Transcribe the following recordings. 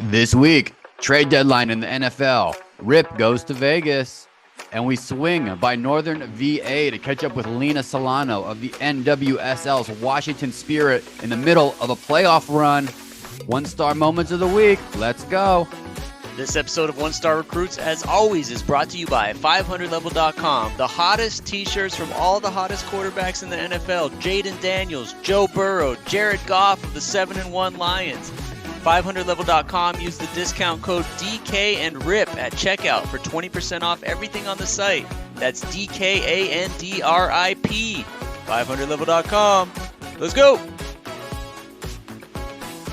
This week, trade deadline in the NFL. Rip goes to Vegas, and we swing by Northern VA to catch up with Lena Silano of the NWSL's Washington Spirit in the middle of a playoff run. One-star moments of the week. Let's go. This episode of One Star Recruits, as always, is brought to you by 500level.com. The hottest t-shirts from all the hottest quarterbacks in the NFL. Jaden Daniels, Joe Burrow, Jared Goff of the 7-1 Lions. 500level.com. Use the discount code DK and RIP at checkout for 20% off everything on the site. That's DKANDRIP. 500level.com. Let's go.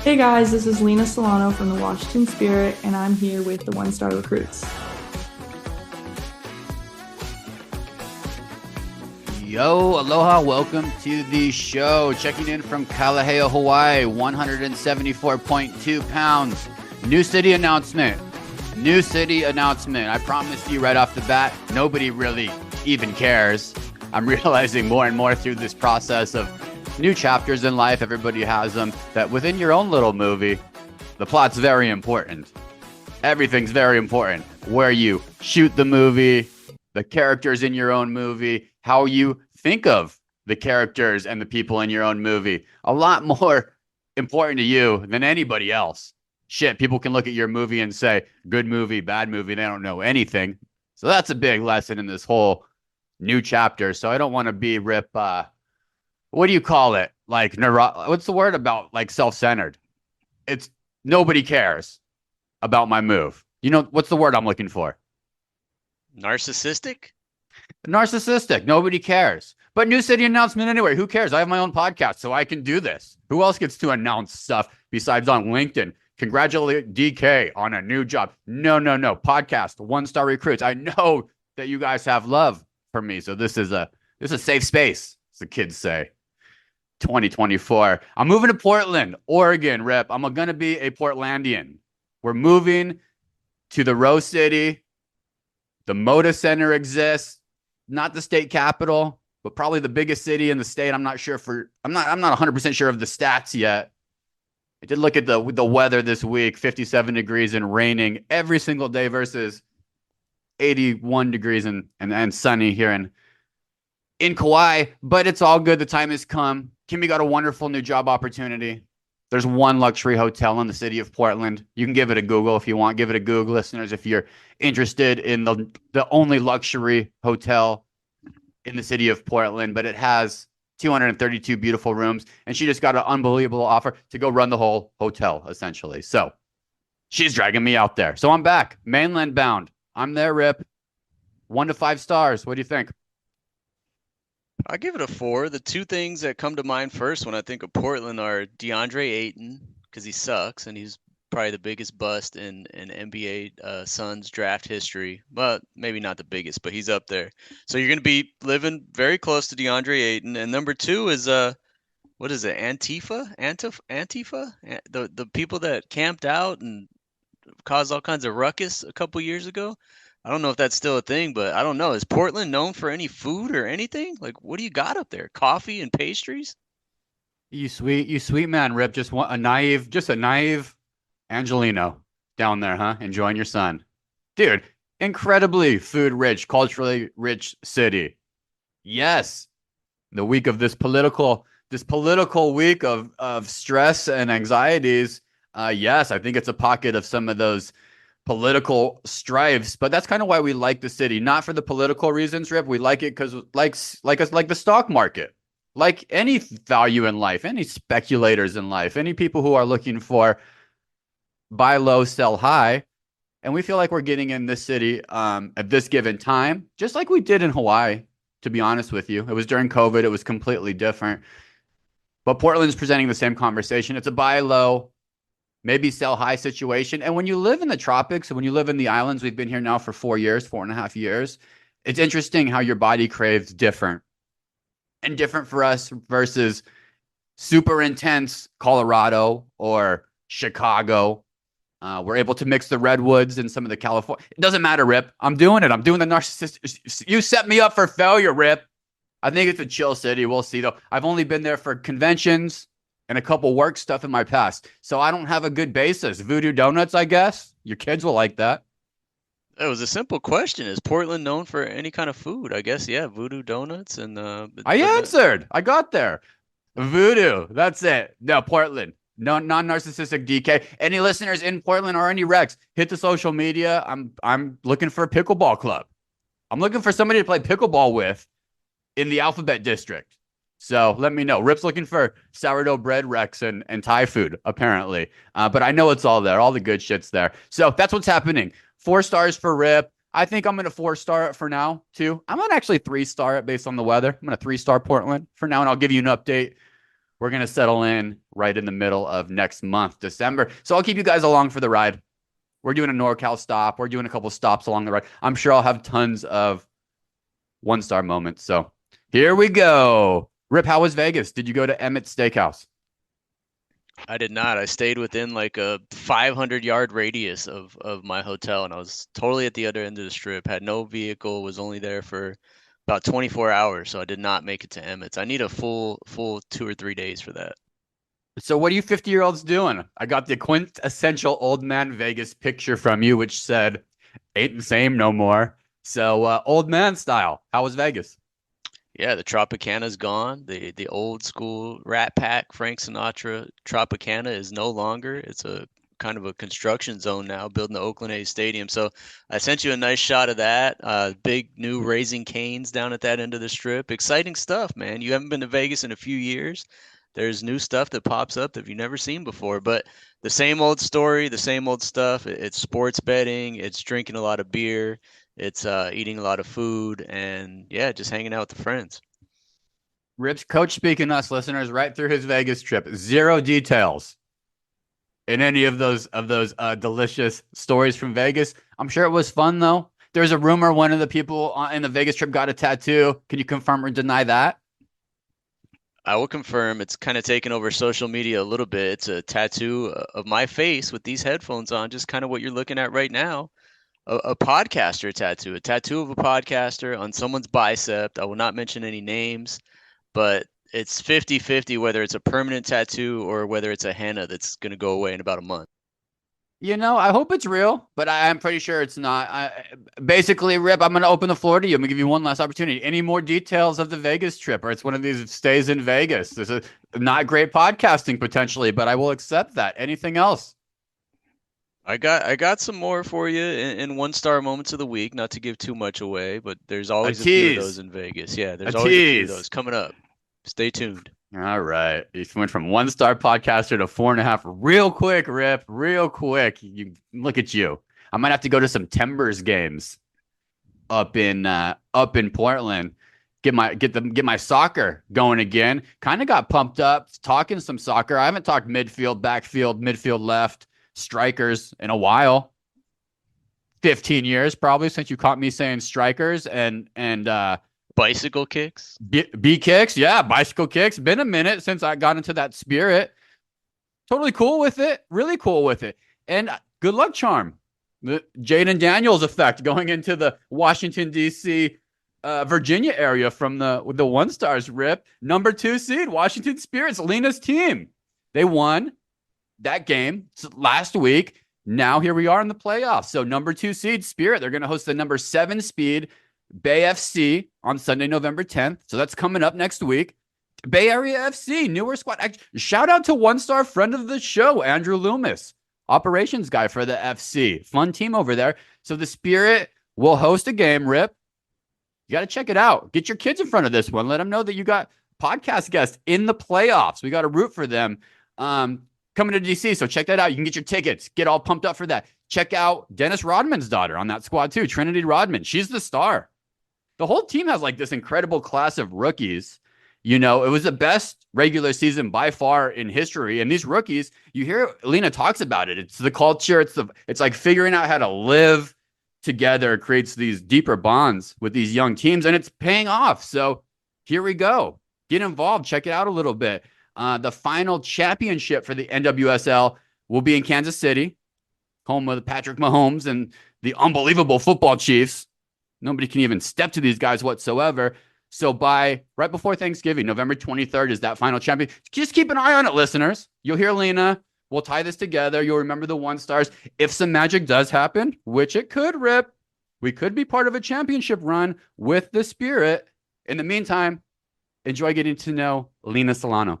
Hey guys, this is Lena Silano from the Washington Spirit, and I'm here with the One Star Recruits. Yo, aloha, welcome to the show. Checking in from Kalaheo, Hawaii, 174.2 pounds. New city announcement. I promise you right off the bat, nobody really even cares. I'm realizing more and more through this process of new chapters in life, everybody has them, that within your own little movie, the plot's very important. Everything's very important. Where you shoot the movie, the characters in your own movie, how you think of the characters and the people in your own movie. A lot more important to you than anybody else. Shit, people can look at your movie and say, good movie, bad movie. They don't know anything. So that's a big lesson in this whole new chapter. So I don't want to be Rip, what do you call it? Like, what's the word about, like, self-centered? It's nobody cares about my move. You know, what's the word I'm looking for? Narcissistic? Narcissistic. Nobody cares. But new city announcement anyway. Who cares? I have my own podcast, so I can do this. Who else gets to announce stuff besides on LinkedIn? Congratulate DK on a new job. No. Podcast, One Star Recruits. I know that you guys have love for me, so this is a safe space, as the kids say. 2024. I'm moving to Portland, Oregon, Rep. I'm going to be a Portlandian. We're moving to the Rose City. The Moda Center exists. Not the state capital, but probably the biggest city in the state. I'm not 100% sure of the stats yet. I did look at the weather this week, 57 degrees and raining every single day versus 81 degrees and sunny here in Kauai, but it's all good. The time has come. Kimmy got a wonderful new job opportunity. There's one luxury hotel in the city of Portland. You can give it a Google if you want. Give it a Google, listeners, if you're interested in the only luxury hotel in the city of Portland. But it has 232 beautiful rooms, and she just got an unbelievable offer to go run the whole hotel, essentially. So she's dragging me out there. So I'm back, mainland bound. I'm there, Rip. 1 to 5 stars. What do you think? I give it a 4. The two things that come to mind first when I think of Portland are DeAndre Ayton, because he sucks and he's probably the biggest bust in NBA Suns draft history. But maybe not the biggest, but he's up there. So you're going to be living very close to DeAndre Ayton. And number 2 is what is it? Antifa? The people that camped out and caused all kinds of ruckus a couple years ago. I don't know if that's still a thing, but I don't know. Is Portland known for any food or anything? Like, what do you got up there? Coffee and pastries? You sweet man, Rip. Just a naive Angelino down there, huh? Enjoying your son. Dude, incredibly food rich, culturally rich city. Yes. The week of this political week of stress and anxieties. Yes, I think it's a pocket of some of those political strifes, but that's kind of why we like the city, not for the political reasons, Rip. We like it because like the stock market, like any value in life, any speculators in life, any people who are looking for buy low, sell high. And we feel like we're getting in this city at this given time, just like we did in Hawaii, to be honest with you. It was during COVID. It was completely different. But Portland's presenting the same conversation. It's a buy low, maybe sell high situation. And when you live in the tropics and when you live in the islands, we've been here now for 4.5 years. It's interesting how your body craves different and different for us versus super intense Colorado or Chicago. We're able to mix the redwoods and some of the California. It doesn't matter, Rip. I'm doing it. I'm doing the narcissist. You set me up for failure, Rip. I think it's a chill city. We'll see, though. I've only been there for conventions, and a couple work stuff in my past. So I don't have a good basis. Voodoo Donuts, I guess. Your kids will like that. It was a simple question. Is Portland known for any kind of food? I guess, yeah, Voodoo Donuts and I answered. I got there. Voodoo. That's it. No, Portland. No, non-narcissistic DK. Any listeners in Portland or any Rex, hit the social media. I'm looking for a pickleball club. I'm looking for somebody to play pickleball with in the Alphabet District. So let me know. Rip's looking for sourdough bread, Rex, and Thai food, apparently. But I know it's all there. All the good shit's there. So that's what's happening. 4 stars for Rip. I think I'm going to 4-star it for now, too. I'm going to actually 3-star it based on the weather. I'm going to 3-star Portland for now, and I'll give you an update. We're going to settle in right in the middle of next month, December. So I'll keep you guys along for the ride. We're doing a NorCal stop. We're doing a couple stops along the ride. I'm sure I'll have tons of 1-star moments. So here we go. Rip, how was Vegas? Did you go to Emmett's Steakhouse? I did not. I stayed within like a 500-yard radius of my hotel, and I was totally at the other end of the strip. Had no vehicle. Was only there for about 24 hours, so I did not make it to Emmett's. I need a full 2 or 3 days for that. So what are you 50-year-olds doing? I got the quintessential old man Vegas picture from you, which said, ain't the same no more. So old man style. How was Vegas? Yeah, the Tropicana's gone. The old school Rat Pack Frank Sinatra Tropicana is no longer. It's a kind of a construction zone now, building the Oakland A's stadium. So I sent you a nice shot of that. Big new Raising Cane's down at that end of the strip. Exciting stuff, man. You haven't been to Vegas in a few years. There's new stuff that pops up that you've never seen before, but the same old story, the same old stuff. It's sports betting. It's drinking a lot of beer. It's eating a lot of food, and yeah, just hanging out with the friends. Rip's coach speaking us listeners right through his Vegas trip. 0 details in any of those delicious stories from Vegas. I'm sure it was fun though. There's a rumor one of the people in the Vegas trip got a tattoo. Can you confirm or deny that? I will confirm. It's kind of taken over social media a little bit. It's a tattoo of my face with these headphones on, just kind of what you're looking at right now. A podcaster tattoo, a tattoo of a podcaster on someone's bicep. I will not mention any names, but it's 50-50 whether it's a permanent tattoo or whether it's a henna that's going to go away in about a month. You know, I hope it's real, but I'm pretty sure it's not. Basically, Rip, I'm going to open the floor to you. I'm going to give you one last opportunity. Any more details of the Vegas trip, or it's one of these stays in Vegas? This is not great podcasting potentially, but I will accept that. Anything else? I got some more for you in 1-star moments of the week, not to give too much away, but there's always a few of those in Vegas. Yeah, there's always a few of those coming up. Stay tuned. All right. You went from 1-star podcaster to 4.5 real quick, Rip. Real quick. You look at you. I might have to go to some Timbers games up in Portland. Get my soccer going again. Kind of got pumped up talking some soccer. I haven't talked midfield, backfield, midfield left, strikers in a while. 15 years probably since you caught me saying strikers and bicycle kicks. B kicks, yeah, bicycle kicks. Been a minute since I got into that spirit. Totally cool with it. Really cool with it. And good luck charm. The Jaden Daniels effect going into the Washington D.C. Virginia area from the 1-stars, Rip. Number 2 seed Washington Spirits, Lena's team. They won that game last week. Now here we are in the playoffs. So number 2 seed Spirit, they're going to host the number 7 speed Bay FC on Sunday, November 10th. So that's coming up next week. Bay Area FC, newer squad. Shout out to 1-star friend of the show, Andrew Loomis, operations guy for the FC. Fun team over there. So the Spirit will host a game, Rip. You got to check it out. Get your kids in front of this one. Let them know that you got podcast guests in the playoffs. We got to root for them. Coming to DC, so check that out. You can get your tickets. Get all pumped up for that. Check out Dennis Rodman's daughter on that squad too, Trinity Rodman. She's the star. The whole team has like this incredible class of rookies. You know, it was the best regular season by far in history. And these rookies, you hear Lena talks about it. It's the culture. It's like figuring out how to live together. It creates these deeper bonds with these young teams, and it's paying off. So here we go. Get involved. Check it out a little bit. The final championship for the NWSL will be in Kansas City, home of Patrick Mahomes and the unbelievable football Chiefs. Nobody can even step to these guys whatsoever. So by right before Thanksgiving, November 23rd is that final champion. Just keep an eye on it, listeners. You'll hear Lena. We'll tie this together. You'll remember the one stars. If some magic does happen, which it could, Rip, we could be part of a championship run with the Spirit. In the meantime, enjoy getting to know Lena Silano.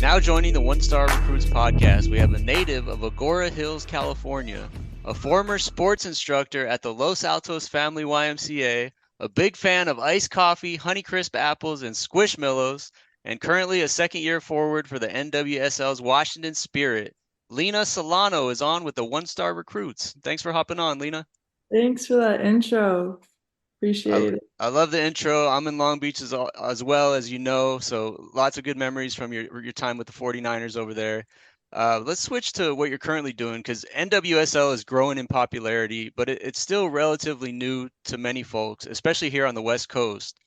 Now joining the One Star Recruits podcast, we have a native of Agoura Hills, California, a former sports instructor at the Los Altos Family YMCA, a big fan of iced coffee, Honeycrisp apples, and Squishmallows, and currently a second-year forward for the NWSL's Washington Spirit. Lena Silano is on with the One Star Recruits. Thanks for hopping on, Lena. Thanks for that intro. Appreciate it. I love the intro. I'm in Long Beach as well, as you know, so lots of good memories from your time with the 49ers over there. Let's switch to what you're currently doing, because NWSL is growing in popularity, but it's still relatively new to many folks, especially here on the West Coast.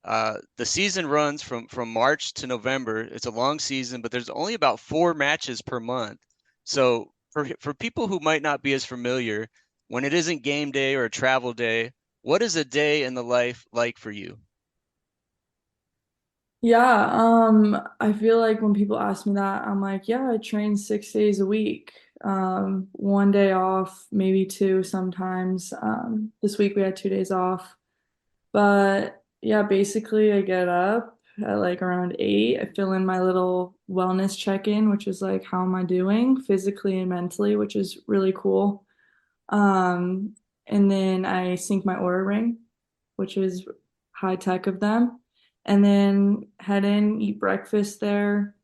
The season runs from March to November. It's a long season, but there's only about 4 matches per month. So for people who might not be as familiar, when it isn't game day or a travel day, what is a day in the life like for you? Yeah, I feel like when people ask me that, I'm like, yeah, I train 6 days a week. One day off, maybe two sometimes. This week we had 2 days off. But yeah, basically I get up at like around 8. I fill in my little wellness check-in, which is like, how am I doing physically and mentally, which is really cool. Um, and then I sync my Aura ring, which is high tech of them. And then head in, eat breakfast there.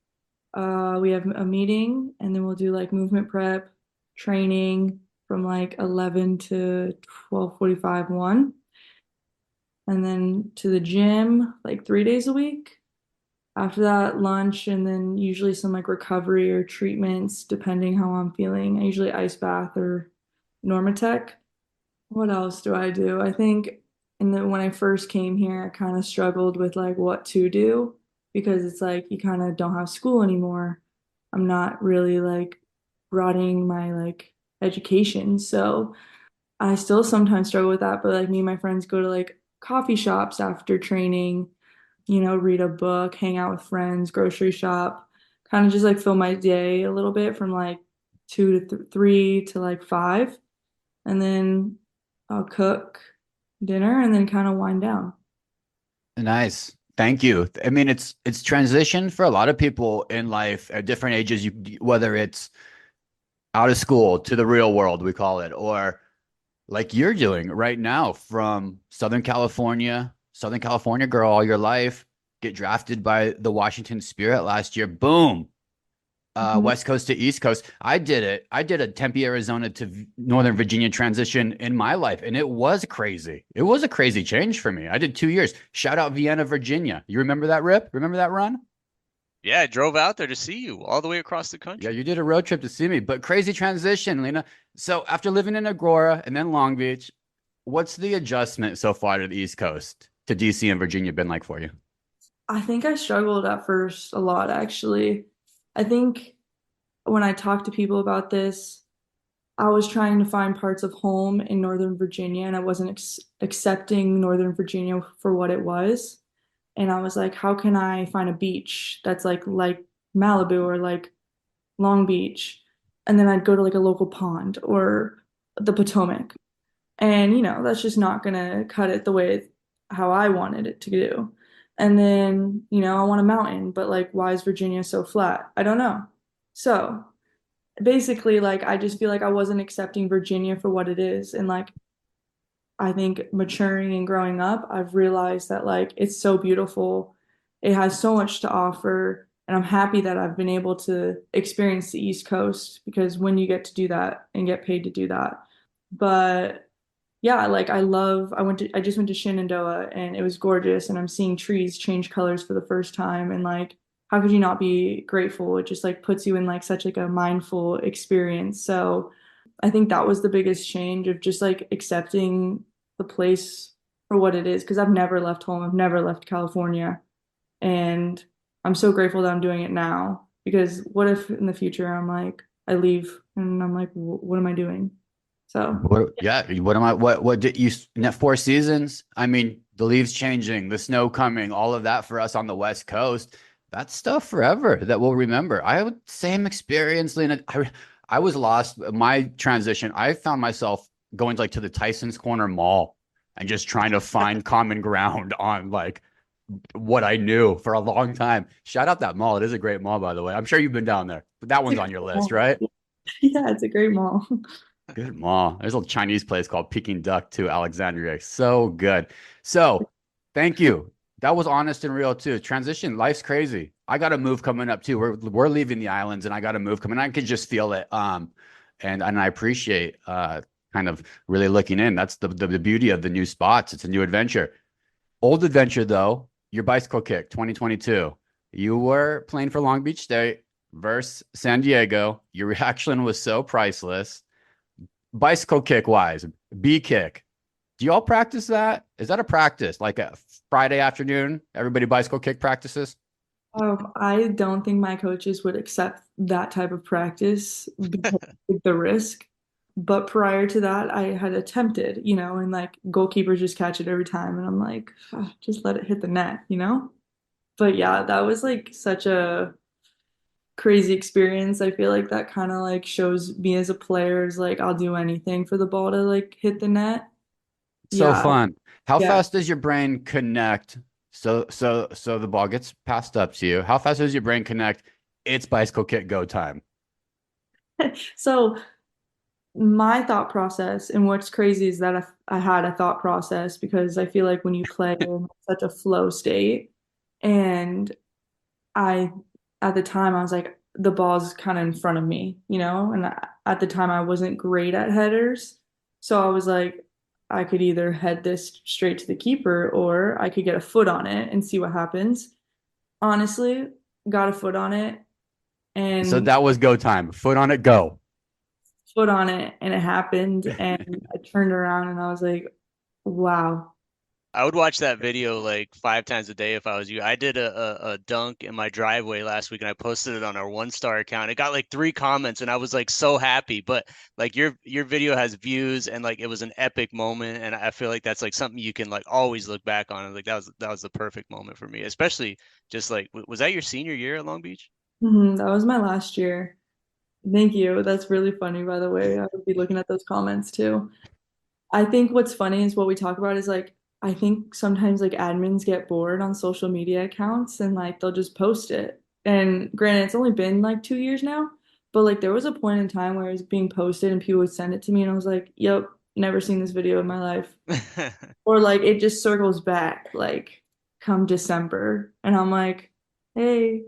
We have a meeting, and then we'll do like movement prep, training from like 11 to 12:45, 1. And then to the gym like 3 days a week. After that, lunch, and then usually some like recovery or treatments, depending how I'm feeling. I usually ice bath or Normatec. What else do I do? I think when I first came here, I kind of struggled with like what to do because it's like you kind of don't have school anymore. I'm not really like broadening my like education. So I still sometimes struggle with that, but like me and my friends go to like coffee shops after training, read a book, hang out with friends, grocery shop, kind of just like fill my day a little bit from like 2 to 3 to like 5. And then I'll cook dinner and then kind of wind down. Nice. Thank you. I mean, it's transition for a lot of people in life at different ages, whether it's out of school to the real world, we call it, or like you're doing right now from Southern California girl all your life, get drafted by the Washington Spirit last year. Boom. West Coast to East Coast. I did it. I did a Tempe, Arizona to Northern Virginia transition in my life, and it was crazy. It was a crazy change for me. I did 2 years. Shout out Vienna, Virginia. You remember that, Rip? Remember that run? Yeah, I drove out there to see you all the way across the country. Yeah, you did a road trip to see me, but crazy transition, Lena. So after living in Agoura and then Long Beach, what's the adjustment so far to the East Coast, to DC and Virginia been like for you? I think I struggled at first a lot, actually. I think when I talked to people about this, I was trying to find parts of home in Northern Virginia, and I wasn't accepting Northern Virginia for what it was. And I was like, how can I find a beach that's like Malibu or like Long Beach? And then I'd go to like a local pond or the Potomac. And, that's just not gonna cut it the way how I wanted it to do. And then, I want a mountain, but like, why is Virginia so flat? I don't know. So basically, like, I just feel like I wasn't accepting Virginia for what it is. And like, I think maturing and growing up, I've realized that like, it's so beautiful. It has so much to offer. And I'm happy that I've been able to experience the East Coast because when you get to do that and get paid to do that. But yeah, like I just went to Shenandoah and it was gorgeous and I'm seeing trees change colors for the first time and like how could you not be grateful? It just like puts you in like such like a mindful experience. So I think that was the biggest change of just like accepting the place for what it is because I've never left home. I've never left California and I'm so grateful that I'm doing it now because what if in the future I'm like I leave and I'm like, what am I doing? So What am I? What did you? 4 seasons? I mean, the leaves changing, the snow coming, all of that for us on the West Coast. That's stuff forever that we'll remember. I would same experience, Lena. I was lost. My transition. I found myself going like to the Tyson's Corner Mall and just trying to find common ground on like what I knew for a long time. Shout out that mall. It is a great mall, by the way. I'm sure you've been down there, but that it's a one's on great your list, mall. right? Yeah, it's a great mall. Good mall. There's a Chinese place called Peking Duck too, Alexandria. So good. So thank you. That was honest and real too. Transition, life's crazy. I got a move coming up too. We're leaving the islands and I got a move coming. I could just feel it. And I appreciate kind of really looking in. That's the beauty of the new spots. It's a new adventure. Old adventure though, your bicycle kick 2022. You were playing for Long Beach State versus San Diego. Your reaction was so priceless. Bicycle kick wise, B kick. Do you all practice that? Is that a practice? Like a Friday afternoon, everybody bicycle kick practices? I don't think my coaches would accept that type of practice because of the risk. But prior to that, I had attempted, and like goalkeepers just catch it every time. And I'm like, "Ah, just let it hit the net. But yeah, that was like such a crazy experience. I feel like that kind of like shows me as a player is like I'll do anything for the ball to like hit the net. So Yeah, fun. How yeah. fast does your brain connect? So the ball gets passed up to you. How fast does your brain connect? It's bicycle kick go time. So my thought process and what's crazy is that I had a thought process because I feel like when you play in such a flow state and I at the time I was like the ball's kind of in front of me, and at the time I wasn't great at headers. So I was like I could either head this straight to the keeper or I could get a foot on it and see what happens. Honestly, got a foot on it So and that was go time. Foot on it, go. foot on it and it happened and I turned around and I was like, wow. I would watch that video like 5 times a day if I was you. I did a dunk in my driveway last week and I posted it on our 1 star account. It got like 3 comments and I was like so happy. But like your video has views and like it was an epic moment and I feel like that's like something you can like always look back on. And like that was the perfect moment for me, especially just like was that your senior year at Long Beach? That was my last year. Thank you. That's really funny, by the way. I would be looking at those comments too. I think what's funny is what we talk about is like, I think sometimes like admins get bored on social media accounts and like they'll just post it. And granted, it's only been like 2 years now, but like there was a point in time where it was being posted and people would send it to me and I was like, yep, never seen this video in my life. Or like it just circles back like come December. And I'm like, hey.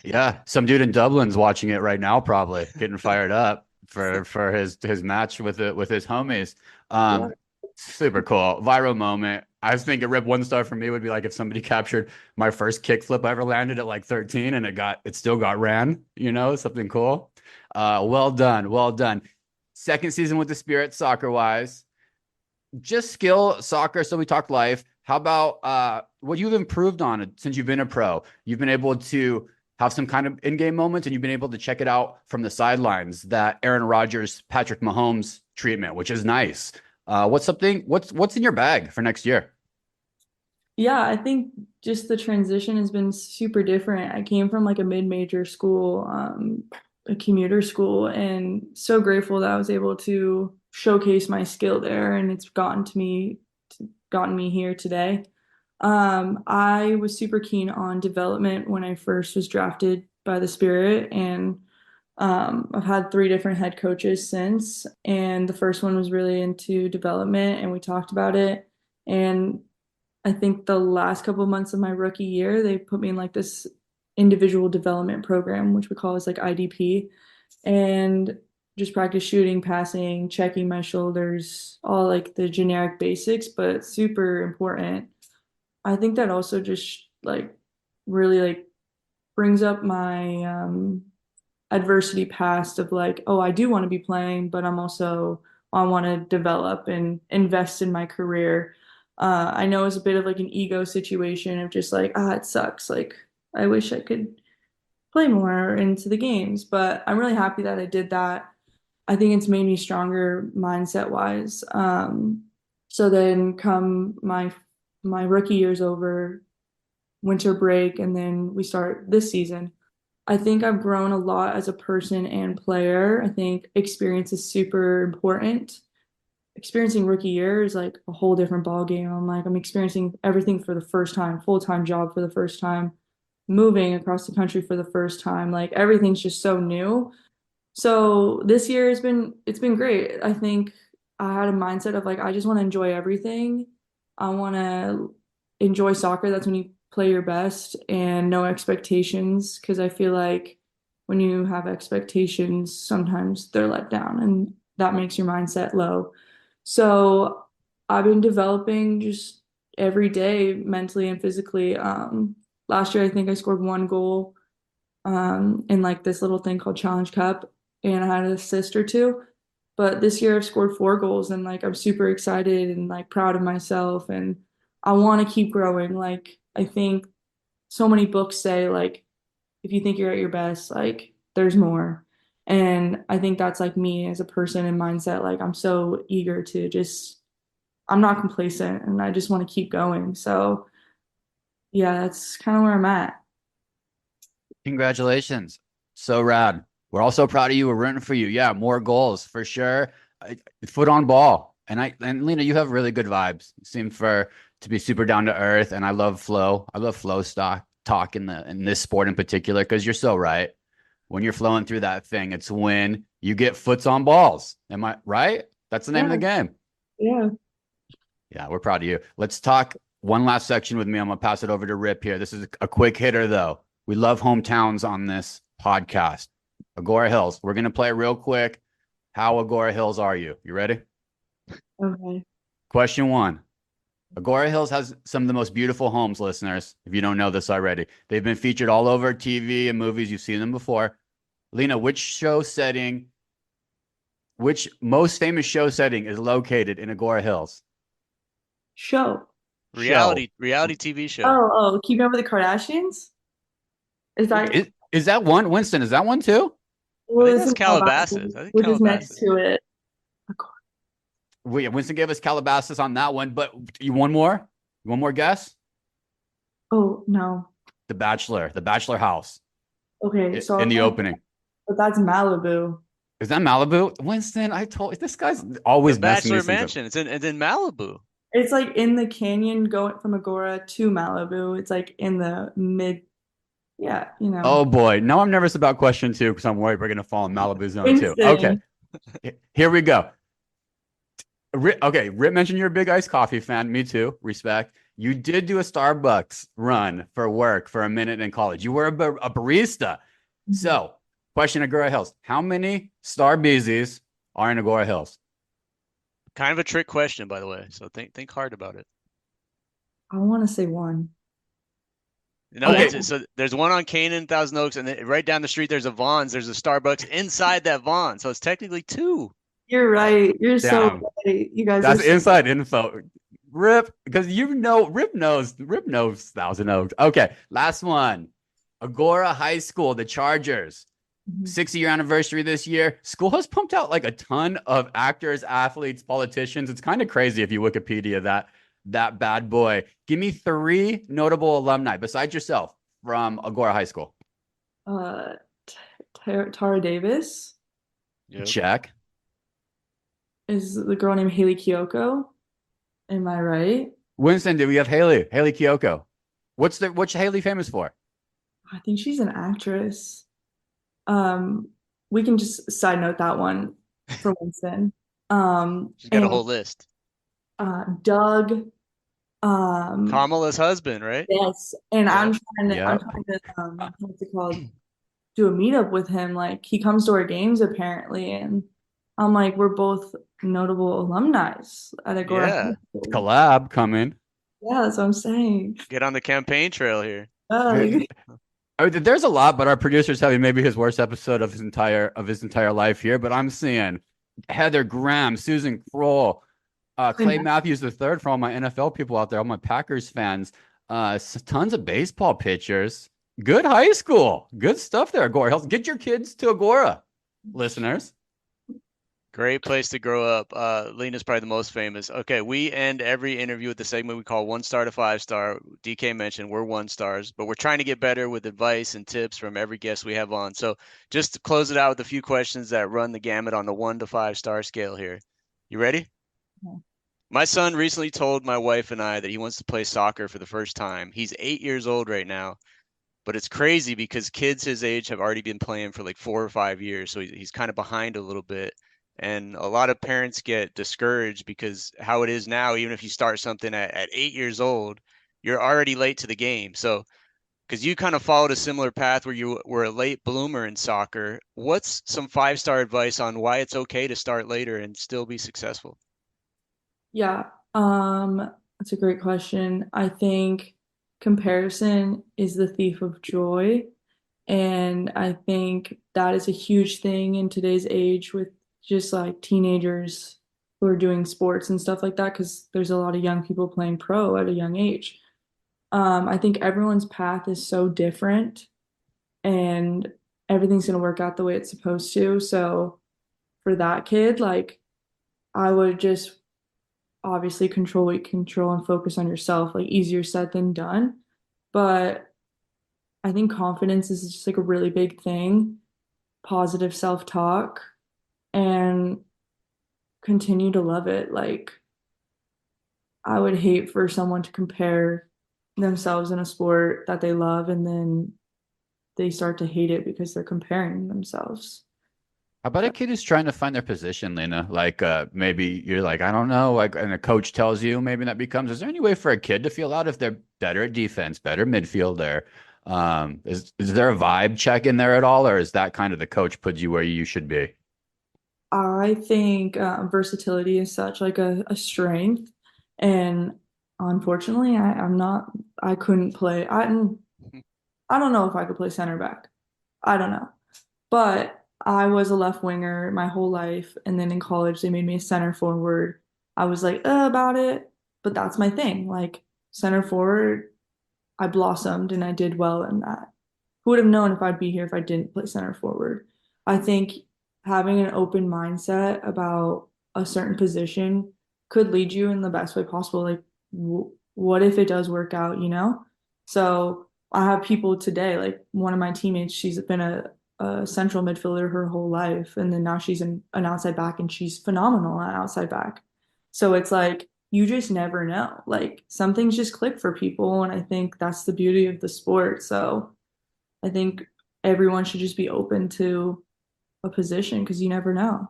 Yeah, some dude in Dublin's watching it right now, probably getting fired up for his match with his homies. Yeah. Super cool, viral moment. I was thinking, rip 1 star for me would be like if somebody captured my first kickflip I ever landed at like 13 and it still got ran. Something cool. Well done, well done. Second season with the Spirit, soccer wise, just skill soccer. So we talked life. How about what you've improved on it since you've been a pro? You've been able to have some kind of in-game moments, and you've been able to check it out from the sidelines. That Aaron Rodgers, Patrick Mahomes treatment, which is nice. What's in your bag for next year? Yeah, I think just the transition has been super different. I came from like a mid-major school, a commuter school, and so grateful that I was able to showcase my skill there, and it's gotten me here today. I was super keen on development when I first was drafted by the Spirit, and I've had 3 different head coaches since, and the first one was really into development, and we talked about it. And I think the last couple of months of my rookie year, they put me in like this individual development program, which we call as like IDP, and just practice shooting, passing, checking my shoulders, all like the generic basics, but super important. I think that also just like really like brings up my adversity past of like, oh, I do want to be playing, but I want to develop and invest in my career. I know it's a bit of like an ego situation of just like, it sucks. Like, I wish I could play more into the games. But I'm really happy that I did that. I think it's made me stronger mindset wise. So then come my rookie year's over, winter break, and then we start this season. I think I've grown a lot as a person and player. I think experience is super important. Experiencing rookie year is like a whole different ball game. I'm experiencing everything for the first time, full-time job for the first time, moving across the country for the first time. Like everything's just so new. So this year it's been great. I think I had a mindset of like I just want to enjoy everything. I want to enjoy soccer. That's when you play your best and no expectations because I feel like when you have expectations, sometimes they're let down and that makes your mindset low. So I've been developing just every day mentally and physically. Last year I think I scored one goal in like this little thing called Challenge Cup, and I had an assist or two. But this year I've scored 4 goals, and like I'm super excited and like proud of myself, and I want to keep growing. Like I think so many books say like if you think you're at your best, like there's more. And I think that's like me as a person and mindset. Like I'm so eager to just, I'm not complacent and I just want to keep going. So yeah, that's kind of where I'm at. Congratulations. So rad. We're all so proud of you. We're rooting for you. Yeah, more goals for sure. Foot on ball. And Lena, you have really good vibes. You seem to be super down to earth. And I love flow. I love flow stock talk in this sport in particular, because you're so right. When you're flowing through that thing, it's when you get foots on balls. Am I right? That's the name of the Yeah, game. yeah. Yeah, we're proud of you. Let's talk one last section with me. I'm going to pass it over to Rip here. This is a quick hitter, though. We love hometowns on this podcast. Agora Hills. We're going to play real quick. How Agora Hills are you? You ready? Okay. Question one. Agora Hills has some of the most beautiful homes, listeners, if you don't know this already. They've been featured all over TV and movies. You've seen them before. Lena, which most famous show setting is located in Agora Hills? Show. Show. Reality TV show. Oh, Keeping Up with the Kardashians? Is that, Is that one? Winston, is that one too? I well, think it's that's in Calabasas. I think which is next Calabasas. to it. Winston gave us Calabasas on that one, but you one more? One more guess? Oh, no. The Bachelor house Okay, so in the opening. but that's Malibu. Is that Malibu? Winston, I told this guy's The always messing Bachelor these things up. Mansion. It's in Malibu. It's like in the canyon going from Agora to Malibu. It's like in the mid, yeah, you know. Oh boy. Now I'm nervous about question two because I'm worried we're gonna fall in Malibu zone too. Okay. Winston. Here we go. Okay, Rip mentioned you're a big iced coffee fan. Me too. Respect. You did do a Starbucks run for work for a minute in college. You were a barista. So, question Agora Hills. How many Starbeezes are in Agora Hills? Kind of a trick question, by the way. So think hard about it. I want to say one. No, Okay. so there's one on Canaan, Thousand Oaks, and then right down the street there's a Vons. There's a Starbucks inside that Vons, so it's technically two. You're right. You're so Damn. right. You guys That's are so inside info. Rip, because Rip knows Thousand Oaks. Okay, last one. Agora High School, the Chargers. Mhm. 60-year anniversary this year. School has pumped out like a ton of actors, athletes, politicians. It's kind of crazy if you Wikipedia that bad boy. Give me 3 notable alumni besides yourself from Agora High School. Uh, Tara Davis Yep. Check. is the girl named Haley Kiyoko. Am I right? Winston, do we have Haley Kiyoko? What's Haley famous for? I think she's an actress. Um, we can just side note that one for Winston. She's got a And whole list. Doug. Kamala's husband, right? Yes, and Yeah. I'm Yep. trying to what's it called? Do a meetup with him. Like he comes to our games apparently, and I'm like, we're both notable alumni at Agora Yeah. High School. Collab coming. Yeah, that's what I'm saying. Get on the campaign trail here. Like, There's a lot, but our producer's having maybe his worst episode of his entire life here. But I'm seeing Heather Graham, Susan Kroll, Clay Matthews III for all my NFL people out there, all my Packers fans, tons of baseball pitchers. Good high school. Good stuff there, Agora Hills. Get your kids to Agora, listeners. Great place to grow up. Lena's probably the most famous. Okay, we end every interview with the segment we call 1 star to 5 star. DK mentioned we're 1 stars, but we're trying to get better with advice and tips from every guest we have on. So just to close it out with a few questions that run the gamut on the 1 to 5 star scale here. You ready? Yeah. My son recently told my wife and I that he wants to play soccer for the first time. He's 8 years old right now, but it's crazy because kids his age have already been playing for like 4 or 5 years, so he's kind of behind a little bit. And a lot of parents get discouraged because how it is now, even if you start something at 8 years old, you're already late to the game. So, because you kind of followed a similar path where you were a late bloomer in soccer, what's some 5 star advice on why it's okay to start later and still be successful? Yeah, that's a great question. I think comparison is the thief of joy. And I think that is a huge thing in today's age with just like teenagers who are doing sports and stuff like that, because there's a lot of young people playing pro at a young age. I think everyone's path is so different and everything's going to work out the way it's supposed to. So for that kid, like I would just obviously control what you control and focus on yourself, like easier said than done. But I think confidence is just like a really big thing, positive self-talk, and continue to love it. Like, I would hate for someone to compare themselves in a sport that they love and then they start to hate it because they're comparing themselves. How about a kid who's trying to find their position, Lena? Like, maybe you're like, I don't know, like, and a coach tells you, maybe that becomes, is there any way for a kid to feel out if they're better at defense, better midfielder? Is there a vibe check in there at all, or is that kind of the coach puts you where you should be? I think versatility is such like a strength. And unfortunately, I couldn't play. I don't know if I could play center back. I don't know. But I was a left winger my whole life. And then in college, they made me a center forward. I was like, about it. But that's my thing. Like, center forward, I blossomed and I did well in that. Who would have known if I'd be here if I didn't play center forward? I think having an open mindset about a certain position could lead you in the best way possible. Like, what if it does work out, you know? So I have people today, like one of my teammates, she's been a central midfielder her whole life, and then now she's an outside back and she's phenomenal at outside back. So it's like, you just never know. Like, some things just click for people, and I think that's the beauty of the sport. So I think everyone should just be open to a position because you never know.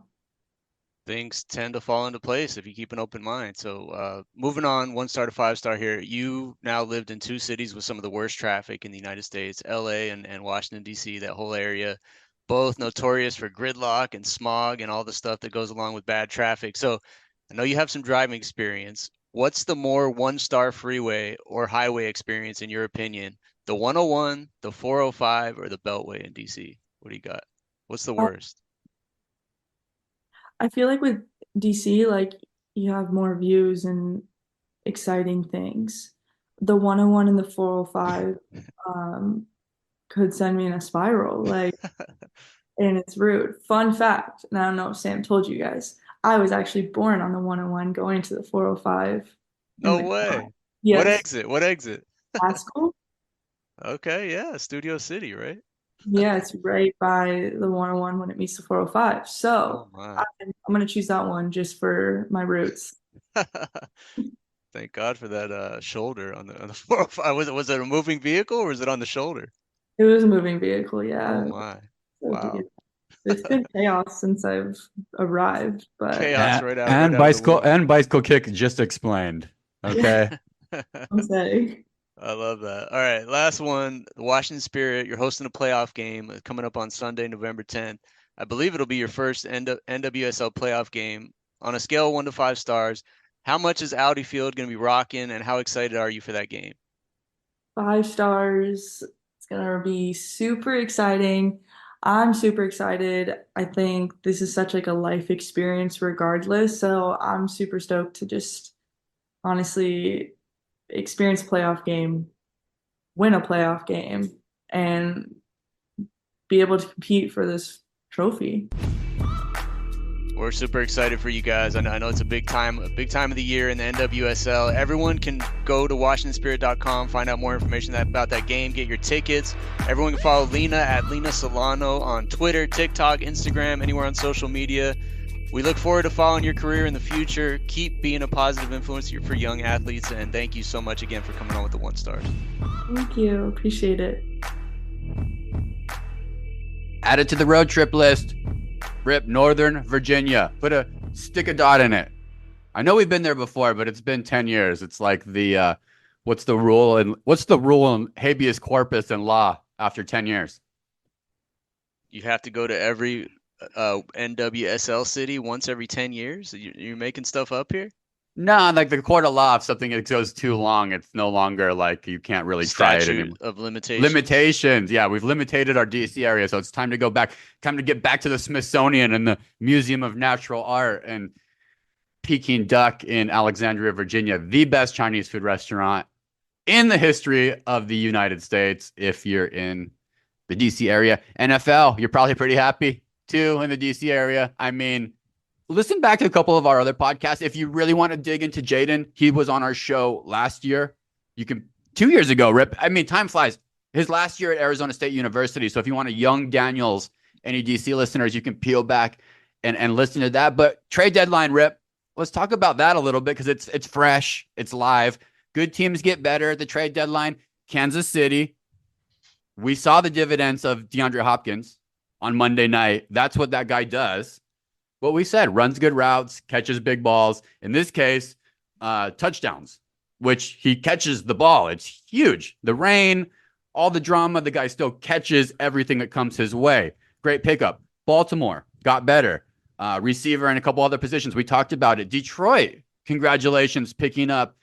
Things tend to fall into place if you keep an open mind. So, moving on, 1 star to 5 star here. You now lived in two cities with some of the worst traffic in the United States, LA and Washington, D.C., that whole area, both notorious for gridlock and smog and all the stuff that goes along with bad traffic. So, I know you have some driving experience. What's the more 1 star freeway or highway experience in your opinion? The 101, the 405, or the Beltway in DC? What do you got? What's the Uh, worst? I feel like with DC, like you have more views and exciting things. The 101 and the 405 um, could send me in a spiral, like, and it's rude. Fun fact, and I don't know if Sam told you guys, I was actually born on the 101 going to the 405 in No the car. way. What Yes, exit? What exit? Pascal. Okay, yeah, Studio City, right? Yeah, it's right by the 101 when it meets the 405. Oh So my. I'm gonna choose that one just for my roots. Thank God for that shoulder on the 405. Was it a moving vehicle or was it on the shoulder? It was a moving vehicle, Oh yeah. my. So Wow. dear. It's been chaos since I've arrived, but Chaos right out of the womb. And bicycle kick just explained. Okay. I'm saying I love that. All right, last one. The Washington Spirit. You're hosting a playoff game coming up on Sunday, November 10th. I believe it'll be your first NWSL playoff game. On a scale of 1 to 5 stars, how much is Audi Field going to be rocking, and how excited are you for that game? 5 stars. It's gonna be super exciting. I'm super excited. I think this is such like a life experience regardless. So I'm super stoked to just honestly experience a playoff game, win a playoff game. and be able to compete for this trophy. We're super excited for you guys. I know it's a big time of the year in the NWSL. Everyone can go to WashingtonSpirit.com, find out more information about that game, get your tickets. Everyone can follow Lena at Lena Silano on Twitter, TikTok, Instagram, anywhere on social media. We look forward to following your career in the future. Keep being a positive influence for young athletes, and thank you so much again for coming on with the One Stars. Thank you. Appreciate it. Add it to the road trip list. Rip, Northern Virginia. Put a stick a dot in it. I know we've been there before, but it's been 10 years. It's like the what's the rule in habeas corpus and law after 10 years? You have to go to every NWSL city once every 10 years? You're making stuff up here? No, like the court of law, if something goes too long, it's no longer like you can't really try it anymore. Statute of limitations. Limitations. Yeah, we've limited our DC area, so it's time to go back. Time to get back to the Smithsonian and the Museum of Natural Art and Peking Duck in Alexandria, Virginia, the best Chinese food restaurant in the history of the United States. If you're in the DC area, NFL, you're probably pretty happy too in the DC area. I mean, listen back to a couple of our other podcasts. If you really want to dig into Jaden, he was on our show last year. You can 2 years ago, Rip. I mean, time flies. His last year at Arizona State University. So if you want a young Daniels, any DC listeners, you can peel back and listen to that. But trade deadline, Rip. Let's talk about that a little bit because it's fresh, it's live. Good teams get better at the trade deadline. Kansas City. We saw the dividends of DeAndre Hopkins on Monday night. That's what that guy does. What we said, runs good routes, catches big balls. In this case, touchdowns, which he catches the ball. It's huge. The rain, all the drama, the guy still catches everything that comes his way. Great pickup. Baltimore got better. Receiver and a couple other positions. We talked about it. Detroit, congratulations, picking up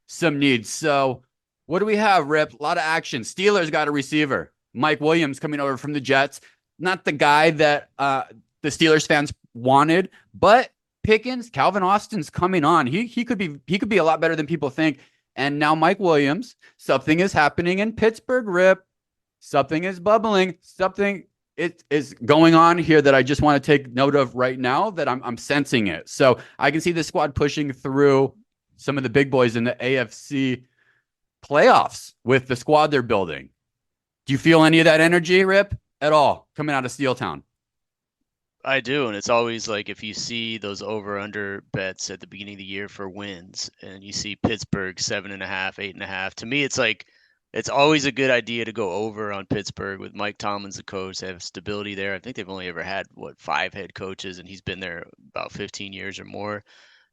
some needs. So what do we have, Rip? A lot of action. Steelers got a receiver. Mike Williams coming over from the Jets. Not the guy that the Steelers fans wanted, but Pickens, Calvin Austin's coming on. He could be a lot better than people think. And now Mike Williams, something is happening in Pittsburgh, Rip. Something is bubbling. Something is going on here that I just want to take note of right now that I'm sensing it. So I can see the squad pushing through some of the big boys in the AFC playoffs with the squad they're building. Do you feel any of that energy, Rip, at all coming out of Steel Town? I do, and it's always like if you see those over/under bets at the beginning of the year for wins, and you see Pittsburgh 7.5, 8.5. To me, it's like it's always a good idea to go over on Pittsburgh with Mike Tomlin's the coach. They have stability there. I think they've only ever had 5 head coaches, and he's been there about 15 years or more.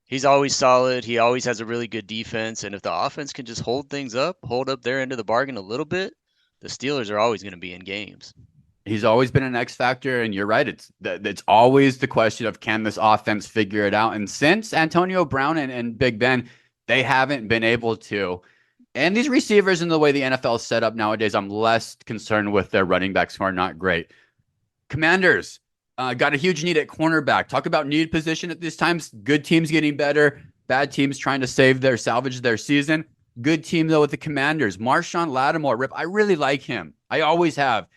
He's always solid. He always has a really good defense, and if the offense can just hold up their end of the bargain a little bit, the Steelers are always going to be in games. He's always been an X factor, and you're right. It's always the question of can this offense figure it out? And since Antonio Brown and Big Ben, they haven't been able to. And these receivers and the way the NFL is set up nowadays, I'm less concerned with their running backs who are not great. Commanders got a huge need at cornerback. Talk about need position at these times. Good teams getting better, bad teams trying to salvage their season. Good team, though, with the Commanders. Marshawn Lattimore, Rip, I really like him. I always have.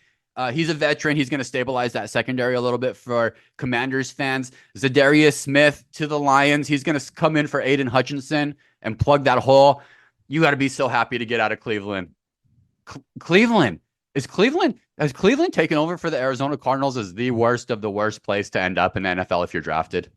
He's a veteran. He's going to stabilize that secondary a little bit for Commanders fans. Zadarius Smith to the Lions. He's going to come in for Aiden Hutchinson and plug that hole. You got to be so happy to get out of Cleveland. Cleveland. Has Cleveland taken over for the Arizona Cardinals as the worst of the worst place to end up in the NFL if you're drafted?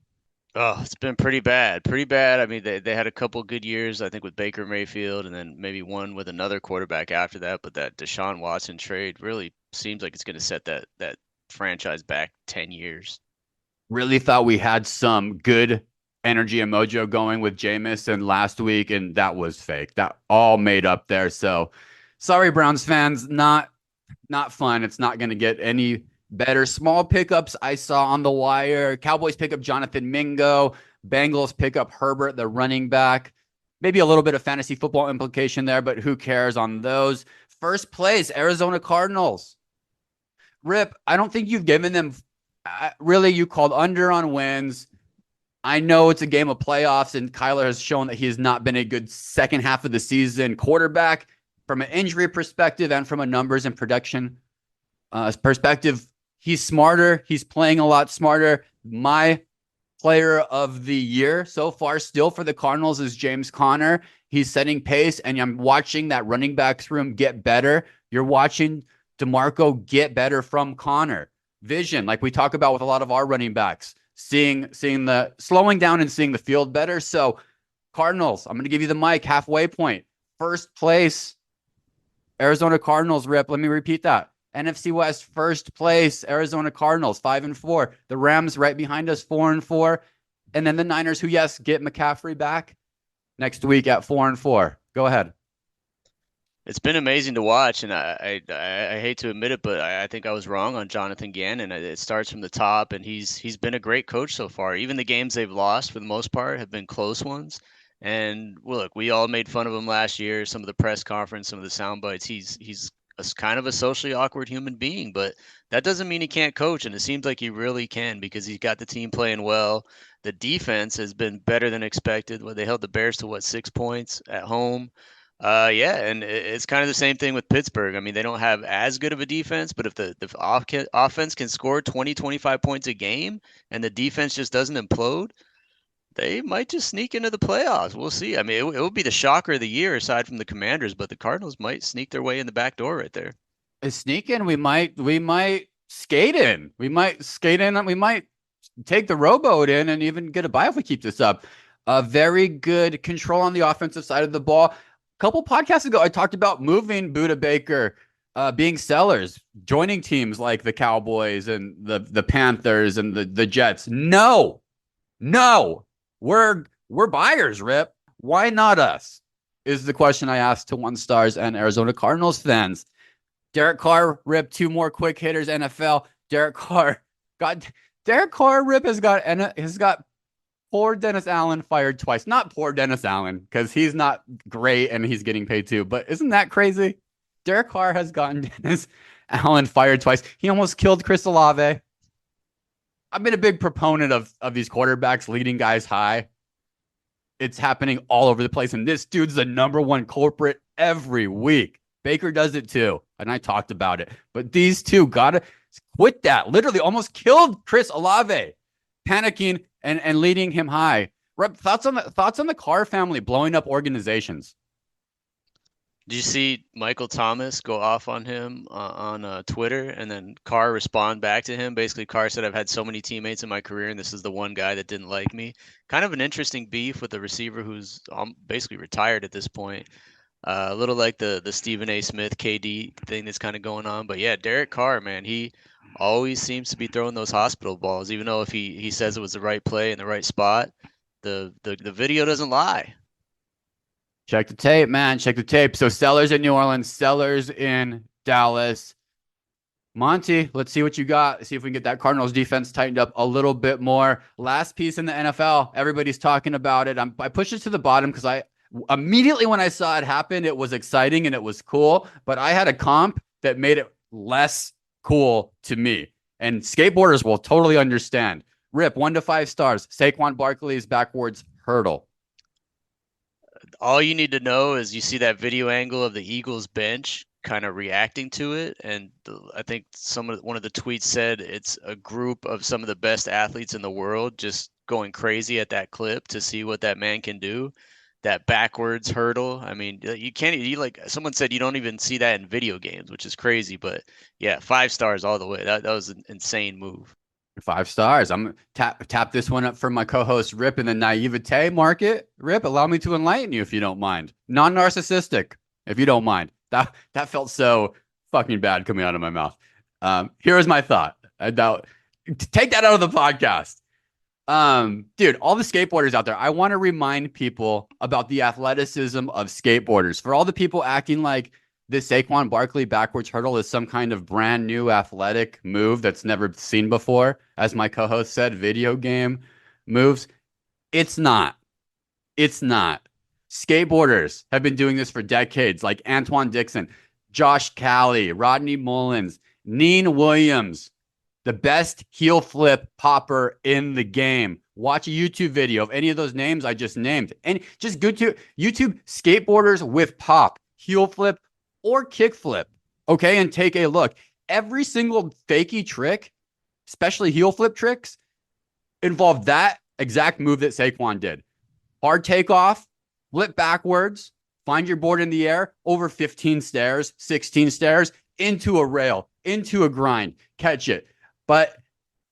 Oh, it's been pretty bad. Pretty bad. I mean, they had a couple good years, I think, with Baker Mayfield, and then maybe one with another quarterback after that. But that Deshaun Watson trade really seems like it's going to set that franchise back 10 years. Really thought we had some good energy and mojo going with Jameis last week, and that was fake. That all made up there. So sorry, Browns fans, not fun. It's not going to get any better. Small pickups I saw on the wire. Cowboys pick up Jonathan Mingo. Bengals pick up Herbert, the running back. Maybe a little bit of fantasy football implication there, but who cares on those? First place, Arizona Cardinals. Rip, I don't think you've given them really. You called under on wins. I know it's a game of playoffs, and Kyler has shown that he has not been a good second half of the season quarterback, from an injury perspective and from a numbers and production perspective, he's smarter. He's playing a lot smarter. My player of the year so far still for the Cardinals is James Conner. He's setting pace, and I'm watching that running backs room get better. You're watching DeMarco get better from Conner. Vision, like we talk about with a lot of our running backs, seeing the slowing down and seeing the field better. So Cardinals, I'm going to give you the mic, halfway point. First place, Arizona Cardinals, Rip. Let me repeat that. NFC West, first place, Arizona Cardinals, 5-4. The Rams right behind us, 4-4. And then the Niners, who, yes, get McCaffrey back next week at 4-4. Go ahead. It's been amazing to watch, and I hate to admit it, but I think I was wrong on Jonathan Gannon. It starts from the top, and he's been a great coach so far. Even the games they've lost, for the most part, have been close ones. And well, look, we all made fun of him last year. Some of the press conference, some of the sound bites. He's kind of a socially awkward human being, but that doesn't mean he can't coach. And it seems like he really can, because he's got the team playing well. The defense has been better than expected. They held the Bears to 6 points at home. Yeah, and it's kind of the same thing with Pittsburgh. I mean, they don't have as good of a defense, but if the offense can score 20, 25 points a game and the defense just doesn't implode, they might just sneak into the playoffs. We'll see. I mean, it would be the shocker of the year aside from the Commanders, but the Cardinals might sneak their way in the back door right there. Sneak in. We might skate in. We might skate in. We might take the rowboat in and even get a bye if we keep this up. Very good control on the offensive side of the ball. Couple podcasts ago, I talked about moving Budda Baker, being sellers, joining teams like the Cowboys and the Panthers and the Jets. No, we're buyers, Rip. Why not us? Is the question I asked to One Stars and Arizona Cardinals fans. Derek Carr, Rip, 2 more quick hitters. NFL. Derek Carr, Rip has got poor Dennis Allen fired twice. Not poor Dennis Allen, because he's not great and he's getting paid too. But isn't that crazy? Derek Carr has gotten Dennis Allen fired twice. He almost killed Chris Olave. I've been a big proponent of these quarterbacks leading guys high. It's happening all over the place. And this dude's the number one culprit every week. Baker does it too. And I talked about it. But these two got to quit that. Literally almost killed Chris Olave. Panicking and leading him high. Rep, thoughts on the Carr family blowing up organizations? Did you see Michael Thomas go off on him on Twitter, and then Carr respond back to him? Basically, Carr said, "I've had so many teammates in my career, and this is the one guy that didn't like me." Kind of an interesting beef with a receiver who's basically retired at this point. A little like the Stephen A. Smith KD thing that's kind of going on. But yeah, Derek Carr, man, he always seems to be throwing those hospital balls, even though if he says it was the right play in the right spot, the video doesn't lie. Check the tape, man. Check the tape. So sellers in New Orleans, sellers in Dallas. Monty, let's see what you got. See if we can get that Cardinals defense tightened up a little bit more. Last piece in the NFL. Everybody's talking about it. I pushed it to the bottom because I immediately when I saw it happen, it was exciting and it was cool. But I had a comp that made it less cool to me. And skateboarders will totally understand. Rip, 1 to 5 stars. Saquon Barkley's backwards hurdle. All you need to know is you see that video angle of the Eagles bench kind of reacting to it, and I think one of the tweets said it's a group of some of the best athletes in the world just going crazy at that clip to see what that man can do. That backwards hurdle. I mean, like someone said, you don't even see that in video games, which is crazy. But yeah, 5 stars all the way. That was an insane move. 5 stars. I'm tap this one up for my co-host Rip in the naivete market. Rip, allow me to enlighten you if you don't mind. Non-narcissistic, if you don't mind. That felt so fucking bad coming out of my mouth. Here's my thought. Take that out of the podcast. Dude, all the skateboarders out there, I want to remind people about the athleticism of skateboarders. For all the people acting like this Saquon Barkley backwards hurdle is some kind of brand new athletic move that's never seen before, as my co-host said, video game moves. It's not. It's not. Skateboarders have been doing this for decades, like Antoine Dixon, Josh Cali, Rodney Mullins, Neen Williams, the best heel flip popper in the game. Watch a YouTube video of any of those names I just named. And just go to YouTube skateboarders with pop, heel flip or kickflip. Okay, and take a look. Every single fakie trick, especially heel flip tricks, involved that exact move that Saquon did. Hard takeoff, flip backwards, find your board in the air, over 15 stairs, 16 stairs, into a rail, into a grind, catch it. But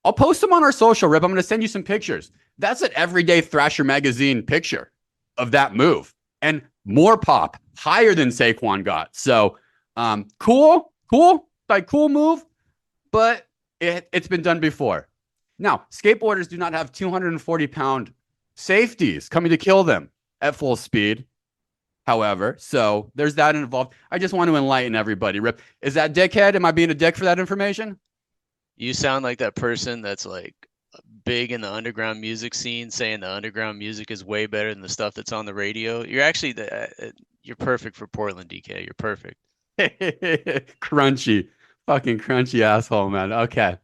I'll post them on our social, Rip. I'm going to send you some pictures. That's an Everyday Thrasher magazine picture of that move. And more pop, higher than Saquon got. So cool, like cool move, but it's been done before. Now, skateboarders do not have 240-pound safeties coming to kill them at full speed. However, so there's that involved. I just want to enlighten everybody. Rip, is that dickhead? Am I being a dick for that information? You sound like that person that's like big in the underground music scene, saying the underground music is way better than the stuff that's on the radio. You're actually you're perfect for Portland, DK. You're perfect. Crunchy, fucking crunchy asshole, man. Okay.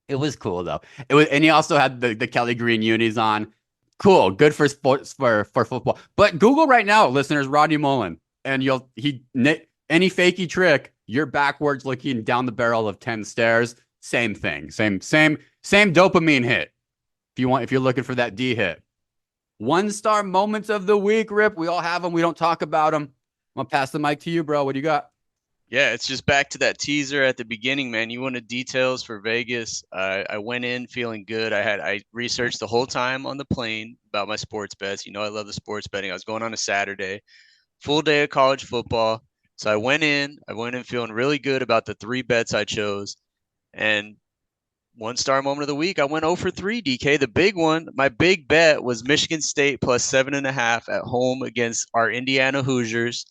It was cool though. It was, and he also had the Kelly Green unis on. Cool, good for sports for football. But Google right now, listeners, Rodney Mullen, and any fakey trick, you're backwards looking down the barrel of 10 stairs. Same thing, same dopamine hit. If you're looking for that D hit. 1-star moments of the week, Rip. We all have them. We don't talk about them. I'm gonna pass the mic to you, bro. What do you got? Yeah, it's just back to that teaser at the beginning, man. You wanted details for Vegas. I went in feeling good. I researched the whole time on the plane about my sports bets. You know, I love the sports betting. I was going on a Saturday, full day of college football. So I went in feeling really good about the 3 bets I chose. And 1-star moment of the week, I went 0 for 3, DK. The big one, my big bet was Michigan State plus 7.5 at home against our Indiana Hoosiers.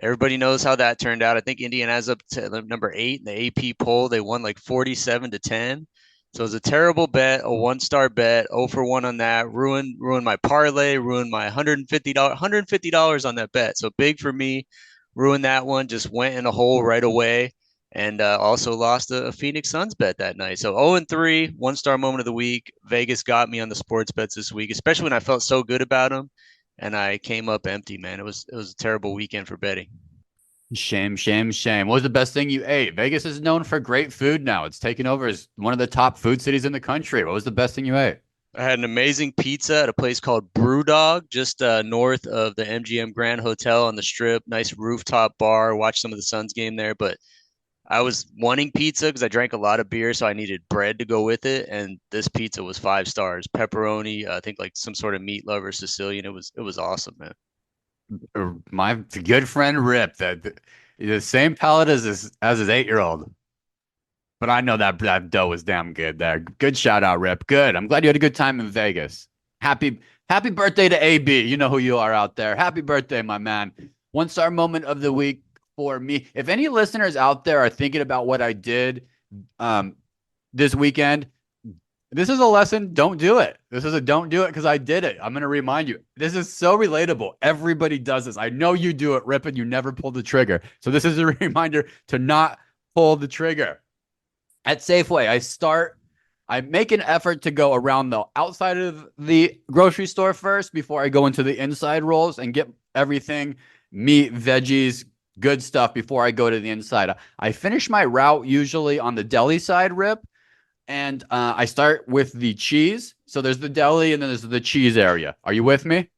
Everybody knows how that turned out. I think Indiana's up to number 8 in the AP poll. They won like 47-10. So it was a terrible bet, a 1-star bet, 0 for 1 on that. Ruined my parlay, ruined my $150 on that bet. So big for me. Ruined that one. Just went in a hole right away. And also lost a Phoenix Suns bet that night. So 0-3, 1-star moment of the week. Vegas got me on the sports bets this week, especially when I felt so good about them. And I came up empty, man. It was a terrible weekend for betting. Shame. What was the best thing you ate? Vegas is known for great food now. It's taken over as one of the top food cities in the country. What was the best thing you ate? I had an amazing pizza at a place called Brewdog, just north of the MGM Grand Hotel on the Strip. Nice rooftop bar. Watched some of the Suns game there, but I was wanting pizza because I drank a lot of beer, so I needed bread to go with it. And this pizza was 5 stars, pepperoni. I think like some sort of meat lover Sicilian. It was awesome, man. My good friend Rip, that the same palate as his 8-year-old. But I know that dough was damn good there. Good shout out, Rip. Good. I'm glad you had a good time in Vegas. Happy birthday to AB. You know who you are out there. Happy birthday, my man. 1-star moment of the week for me. If any listeners out there are thinking about what I did this weekend, this is a lesson. Don't do it. This is a don't do it because I did it. I'm going to remind you. This is so relatable. Everybody does this. I know you do it, Rip, and you never pull the trigger. So this is a reminder to not pull the trigger. At Safeway, I make an effort to go around the outside of the grocery store first before I go into the inside rolls and get everything, meat, veggies, good stuff before I go to the inside. I finish my route usually on the deli side, Rip. And I start with the cheese. So there's the deli and then there's the cheese area. Are you with me?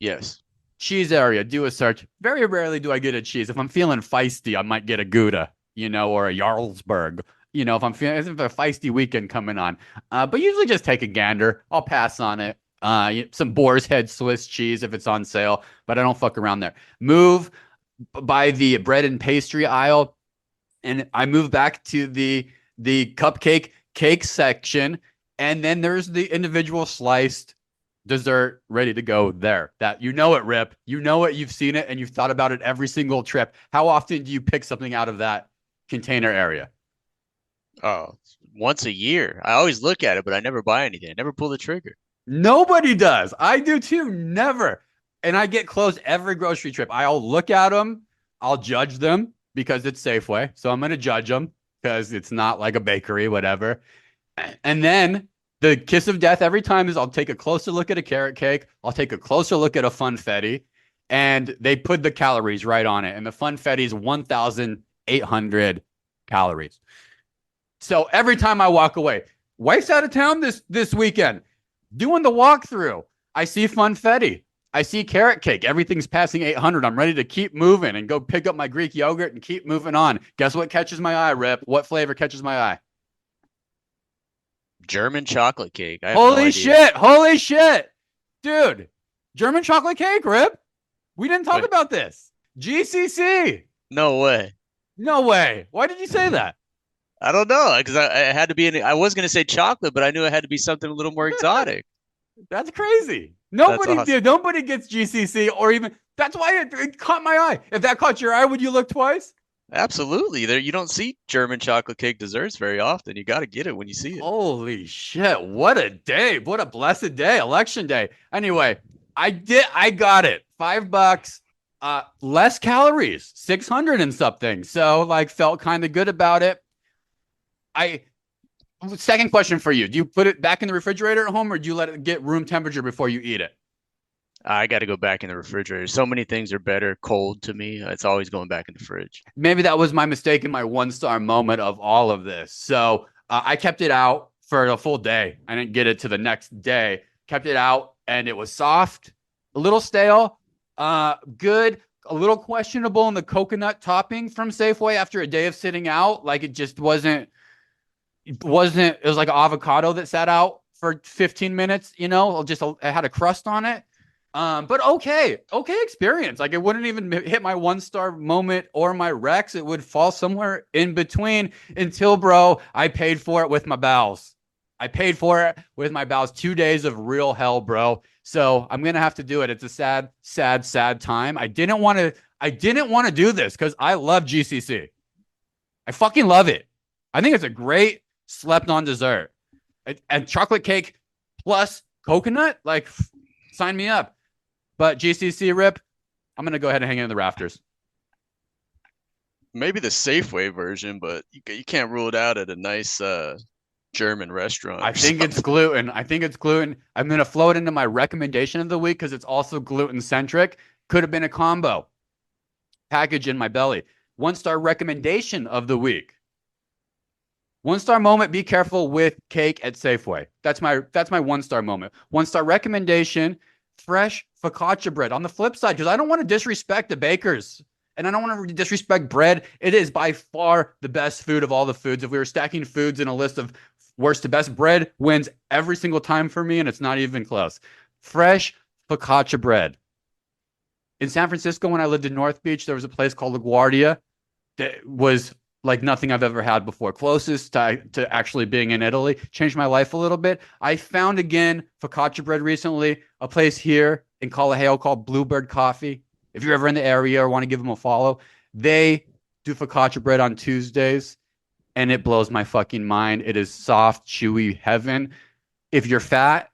Yes. Cheese area. Do a search. Very rarely do I get a cheese. If I'm feeling feisty, I might get a Gouda, or a Jarlsberg. If I'm feeling a feisty weekend coming on. But usually just take a gander. I'll pass on it. Some Boar's Head Swiss cheese if it's on sale, but I don't fuck around there. Move by the bread and pastry aisle, and I move back to the cake section, and then there's the individual sliced dessert ready to go there. That it, Rip. You know it, you've seen it, and you've thought about it every single trip. How often do you pick something out of that container area? Oh, once a year. I always look at it, but I never buy anything. I never pull the trigger. Nobody does. I do too. Never. And I get close every grocery trip. I'll look at them. I'll judge them because it's Safeway. So I'm going to judge them because it's not like a bakery, whatever. And then the kiss of death every time is I'll take a closer look at a carrot cake. I'll take a closer look at a funfetti. and they put the calories right on it. And the Funfetti is 1,800 calories. So every time I walk away, wife's out of town this weekend, doing the walkthrough. I see Funfetti. I see carrot cake. Everything's passing 800. I'm ready to keep moving and go pick up my Greek yogurt and keep moving on. Guess what catches my eye, Rip? What flavor catches my eye? German chocolate cake. I have Holy no idea. shit. Holy shit. Dude, German chocolate cake, Rip. We didn't talk about this. GCC. No way. No way. Why did you say that? I don't know, because I had to be I was going to say chocolate, but I knew it had to be something a little more exotic. That's crazy. Nobody awesome. did. Nobody gets GCC or even. That's why it caught my eye. If that caught your eye, would you look twice? Absolutely. There, you don't see German chocolate cake desserts very often. You got to get it when you see it. Holy shit. What a day. What a blessed day. Election day. Anyway, I got it. $5. Less calories, 600 and something. So like felt kind of good about it. Second question for you. Do you put it back in the refrigerator at home or do you let it get room temperature before you eat it? I got to go back in the refrigerator. So many things are better cold to me. It's always going back in the fridge. Maybe that was my mistake in my 1-star moment of all of this. So I kept it out for a full day. I didn't get it to the next day. Kept it out and it was soft, a little stale, good, a little questionable in the coconut topping from Safeway after a day of sitting out. Like it just wasn't. It was like an avocado that sat out for 15 minutes, you know, it had a crust on it. But okay experience. Like it wouldn't even hit my 1-star moment or my Rex. It would fall somewhere in between until, bro, I paid for it with my bowels. 2 days of real hell, bro. So I'm going to have to do it. It's a sad time. I didn't want to do this because I love GCC. I fucking love it. I think it's a great slept on dessert. And chocolate cake plus coconut, like sign me up. But GCC, Rip, I'm going to go ahead and hang it in the rafters. Maybe the Safeway version, but you can't rule it out at a nice German restaurant. I think it's gluten. I'm going to flow it into my recommendation of the week because it's also gluten-centric. Could have been a combo package in my belly. 1-star recommendation of the week. 1-star moment, be careful with cake at Safeway. That's my 1-star moment. 1-star recommendation, fresh focaccia bread. On the flip side, because I don't want to disrespect the bakers and I don't want to disrespect bread. It is by far the best food of all the foods. If we were stacking foods in a list of worst to best, bread wins every single time for me, and it's not even close. Fresh focaccia bread. In San Francisco, when I lived in North Beach, there was a place called LaGuardia that was like nothing I've ever had before. Closest to actually being in Italy. Changed my life a little bit. I found again focaccia bread recently, a place here in Colorado called Bluebird Coffee. If you're ever in the area or want to give them a follow, they do focaccia bread on Tuesdays, and it blows my fucking mind. It is soft, chewy heaven. If you're fat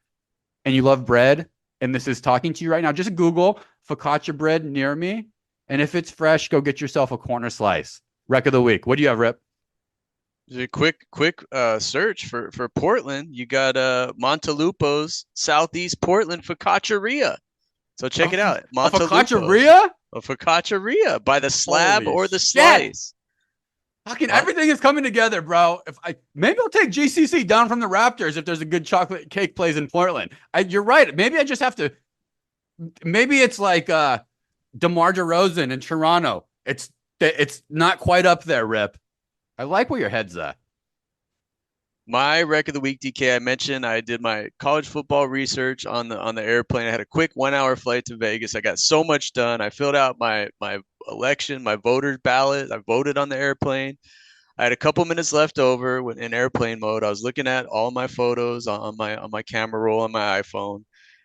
and you love bread, and this is talking to you right now, just Google focaccia bread near me, and if it's fresh, go get yourself a corner slice. Rec of the week. What do you have, Rip? A quick search for Portland. You got Montelupo's Southeast Portland Focacceria. So check it out. A focacceria? A focacceria by the slab Holy or the shit. slice. Fucking everything is coming together, bro. Maybe I'll take GCC down from the Raptors if there's a good chocolate cake place in Portland. You're right. Maybe I just have to. Maybe it's like DeMar DeRozan in Toronto. It's not quite up there, Rip. I like where your head's at. My rec of the week, DK, I mentioned I did my college football research on the airplane. I had a quick 1-hour flight to Vegas. I got so much done. I filled out my election, my voter's ballot. I voted on the airplane. I had a couple minutes left over in airplane mode. I was looking at all my photos on my camera roll on my iPhone,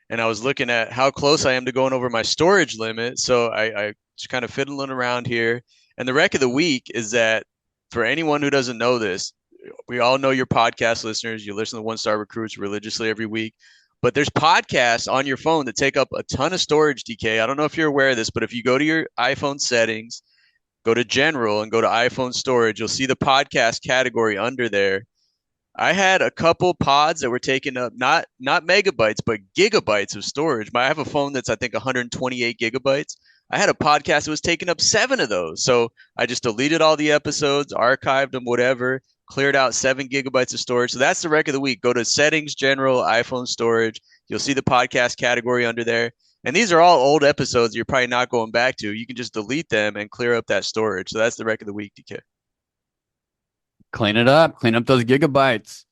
and I was looking at how close I am to going over my storage limit. So I just kind of fiddling around here. And the rec of the week is that for anyone who doesn't know this, we all know your podcast listeners. You listen to 1-Star Recruits religiously every week, but there's podcasts on your phone that take up a ton of storage, DK. I don't know if you're aware of this, but if you go to your iPhone settings, go to general and go to iPhone storage, you'll see the podcast category under there. I had a couple pods that were taking up not megabytes, but gigabytes of storage. I have a phone that's I think 128 gigabytes. I had a podcast that was taking up 7 of those. So I just deleted all the episodes, archived them, whatever, cleared out 7 gigabytes of storage. So that's the rec of the week. Go to settings, general, iPhone storage. You'll see the podcast category under there. And these are all old episodes you're probably not going back to. You can just delete them and clear up that storage. So that's the rec of the week, DK. Clean it up. Clean up those gigabytes.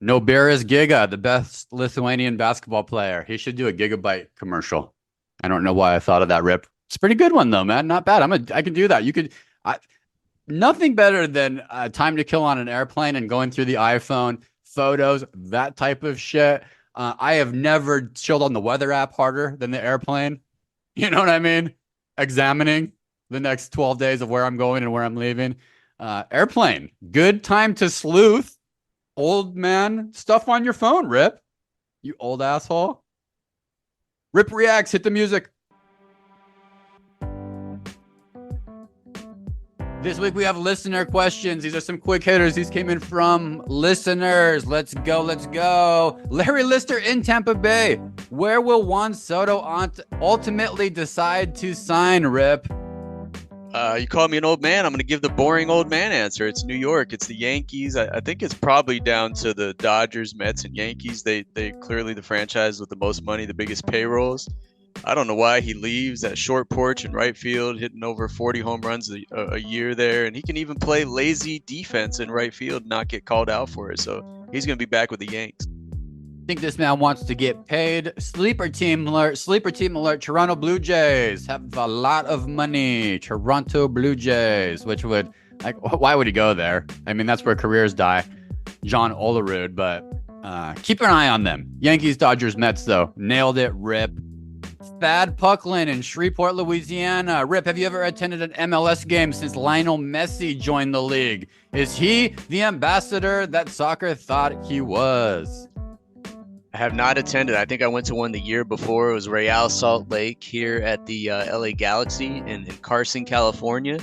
Noberis Giga, the best Lithuanian basketball player. He should do a gigabyte commercial. I don't know why I thought of that, Rip. It's a pretty good one though, man. Not bad. I can do that. You could. Nothing better than time to kill on an airplane and going through the iPhone photos, that type of shit. I have never chilled on the weather app harder than the airplane. You know what I mean? Examining the next 12 days of where I'm going and where I'm leaving. Airplane, good time to sleuth old man stuff on your phone, Rip. You old asshole. Rip reacts, hit the music. This week we have listener questions. These are some quick hitters. These came in from listeners. Let's go. Larry Lister in Tampa Bay. Where will Juan Soto ultimately decide to sign, Rip? You call me an old man, I'm going to give the boring old man answer. It's New York. It's the Yankees. I think it's probably down to the Dodgers, Mets, and Yankees. They clearly the franchise with the most money, the biggest payrolls. I don't know why he leaves that short porch in right field, hitting over 40 home runs a year there. And he can even play lazy defense in right field, not get called out for it. So he's going to be back with the Yanks. I think this man wants to get paid. Sleeper team alert. Toronto Blue Jays have a lot of money. Toronto Blue Jays, which would, like, why would he go there? I mean, that's where careers die. John Olerud, but keep an eye on them. Yankees, Dodgers, Mets, though. Nailed it, Rip. Thad Pucklin in Shreveport, Louisiana. Rip, have you ever attended an MLS game since Lionel Messi joined the league? Is he the ambassador that soccer thought he was? I have not attended. I think I went to one the year before. It was Real Salt Lake here at the LA Galaxy in Carson, California.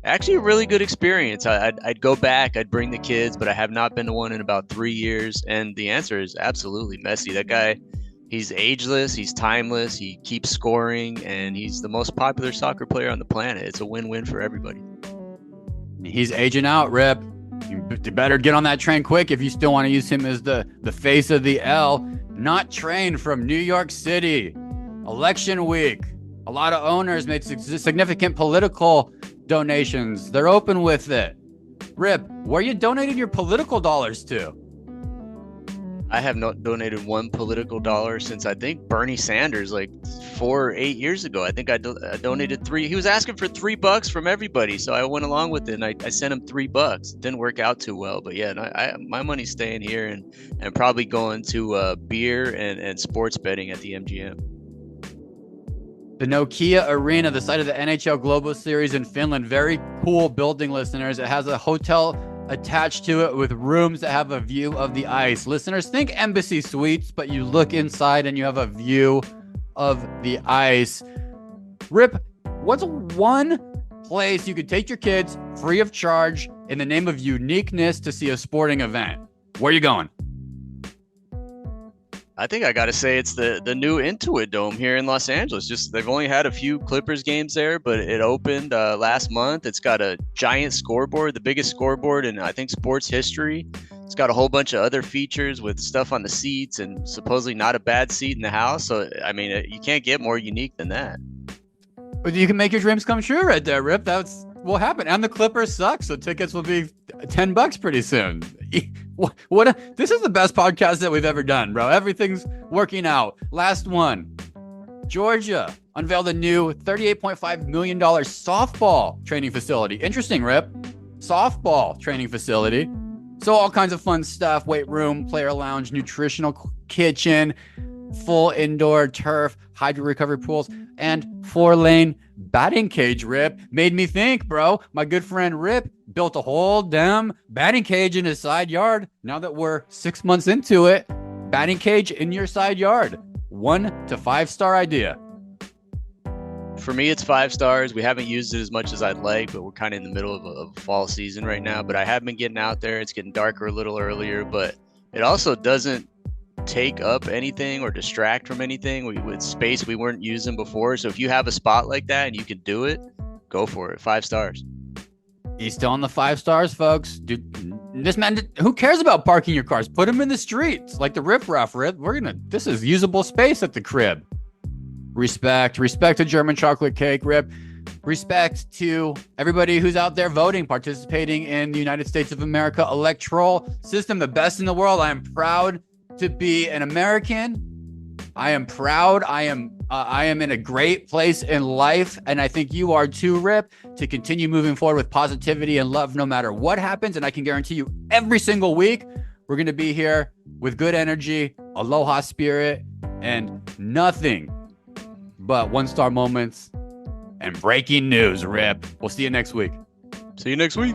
Actually, a really good experience. I'd go back. I'd bring the kids, but I have not been to one in about 3 years. And the answer is absolutely Messi. That guy, he's ageless. He's timeless. He keeps scoring, and he's the most popular soccer player on the planet. It's a win-win for everybody. He's aging out, Rip. You better get on that train quick if you still want to use him as the face of the L. Not trained from New York City. Election week. A lot of owners made significant political donations. They're open with it. Rip, where you donated your political dollars to? I have not donated one political dollar since I think Bernie Sanders, like 4 or 8 years ago. I think I donated 3. He was asking for $3 from everybody, so I went along with it and I sent him $3. It didn't work out too well, but yeah, my money's staying here and probably going to beer and sports betting at the MGM. The Nokia Arena, the site of the NHL Global Series in Finland. Very cool building, listeners. It has a hotel attached to it with rooms that have a view of the ice. Listeners, think Embassy Suites, but you look inside and you have a view of the ice. Rip, what's one place you could take your kids free of charge in the name of uniqueness to see a sporting event? Where are you going? I think I got to say it's the new Intuit Dome here in Los Angeles. Just they've only had a few Clippers games there, but it opened last month. It's got a giant scoreboard, the biggest scoreboard in I think sports history. It's got a whole bunch of other features with stuff on the seats and supposedly not a bad seat in the house. So I mean, you can't get more unique than that. But you can make your dreams come true right there, Rip. That's what happened. And the Clippers suck, so tickets will be $10 pretty soon. This is the best podcast that we've ever done, bro. Everything's working out. Last one. Georgia unveiled a new $38.5 million softball training facility. Interesting, Rip. Softball training facility. So all kinds of fun stuff. Weight room, player lounge, nutritional kitchen, full indoor turf, hydro recovery pools, and 4-lane batting cage. Rip made me think, bro. My good friend Rip built a whole damn batting cage in his side yard. Now that we're 6 months into it, batting cage in your side yard. 1 to 5 star idea. for me, it's 5 stars. We haven't used it as much as I'd like, but we're kind of in the middle of a fall season right now. But I have been getting out there. It's getting darker a little earlier, but it also doesn't take up anything or distract from anything. With space we weren't using before. So if you have a spot like that and you can do it, go for it. 5 stars. He's still on the 5 stars, folks. Dude, this man, who cares about parking your cars? Put them in the streets like the riffraff. This is usable space at the crib. Respect to German chocolate cake, Rip. Respect to everybody who's out there voting, participating in the United States of America electoral system, the best in the world. I am proud to be an American. I am proud. I am in a great place in life, and I think you are too, Rip, to continue moving forward with positivity and love no matter what happens. And I can guarantee you every single week, we're going to be here with good energy, aloha spirit, and nothing but 1-star moments and breaking news, Rip. We'll see you next week. See you next week.